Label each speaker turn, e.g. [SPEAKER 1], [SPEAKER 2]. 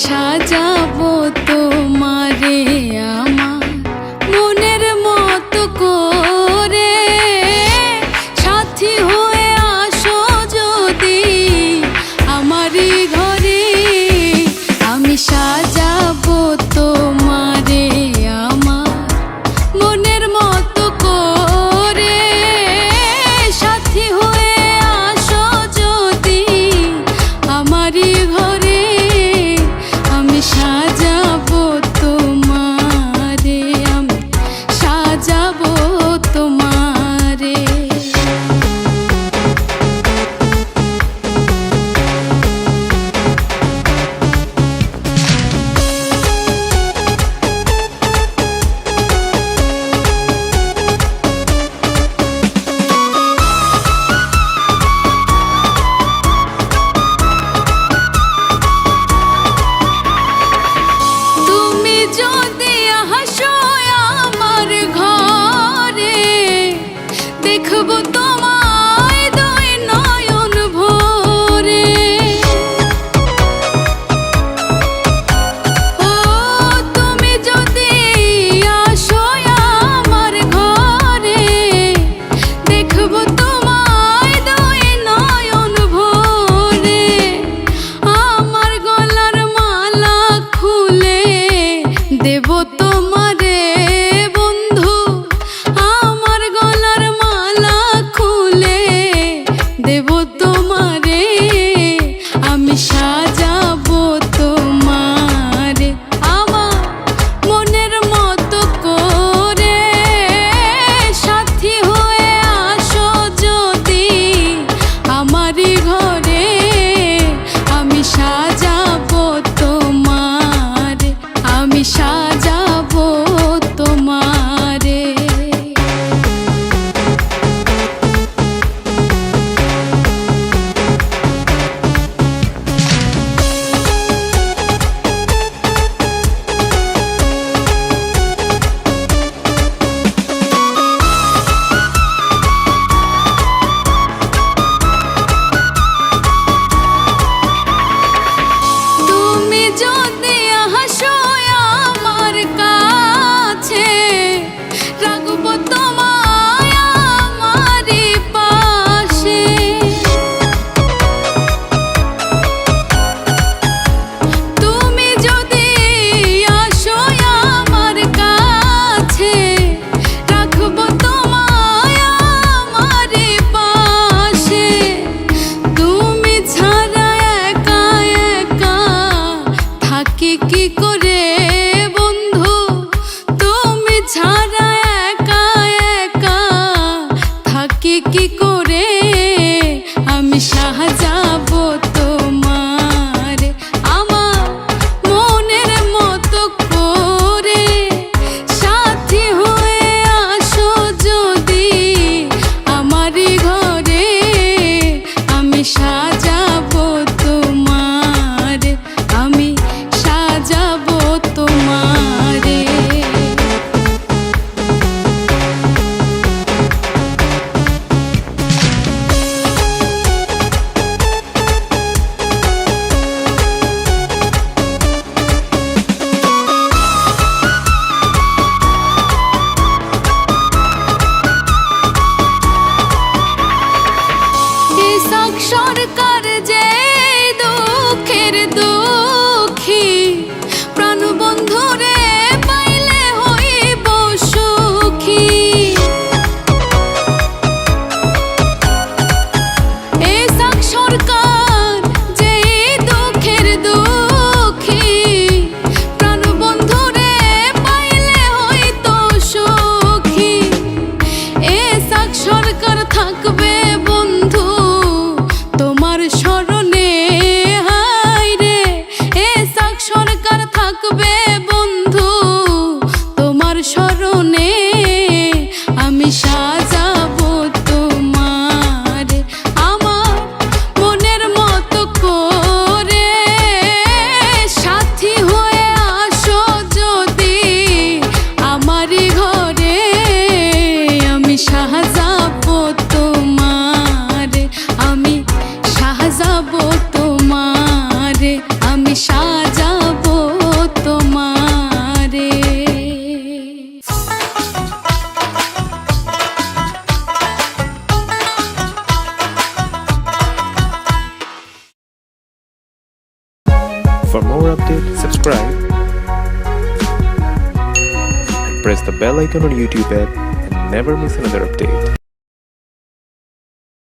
[SPEAKER 1] সাজাবো তোমারে আমার মনের মতো করে, সাথী হয়ে আসো যদি আমারই ঘরে। আমি সাজাবো তোমারে আমার মনের মতো করে, সাথী হয়ে আসো যদি আমারই ঘরে। আমি সাজাবো তোমারে, আমি সাজাবো তোমারে। যদি হাসো আমার ঘরে, দেখবো তোমায় দুই নয়ন ভরে। ও তুমি যদি আসো আমার ঘরে, দেখবো তোমায় দুই নয়ন ভরে। আমার গলার মালা খুলে দেব তোমারে বন্ধু, আমার গলার মালা খুলে দেব তোমারে। আমি সাজাবো তোমারে আমার মনের মতো করে, সাথী হয়ে আসো যদি আমারই ঘরে। আমি সাজাবো তোমারে, আমি সাজাবো তোমারে। তুমি যদি হাসো আমার কাছে, রাখবো তোমায় আমারই পাশে। তুমি যদি আসো আমার কাছে, রাখবো তোমায় আমারই পাশে। তুমি ছাড়া একা একা থাকি কি করে বন্ধু, তুমি ছাড়া একা একা থাকি কি করে। আমি সাজাবো তোমারে আমার মনের মতো করে, সাথী হয়ে আসো যদি আমারই ঘরে। আমি সাজাবো তোমারে, আমি সাজাবো তোমারে। ইসাক সরকার যে দুঃখের দুঃখী, প্রাণবন্ধুরে পাইলে হইব সুখী। ইসাক সরকার যে দুঃখের দুঃখী, প্রাণবন্ধুরে পাইলে হইতো সুখী। ইসাক সরকার থাকবে বন্ধু তোমার স্মরণে, হায় রে ইসাক সরকার
[SPEAKER 2] For more updates, subscribe and press the bell icon on YouTube app and never miss another update.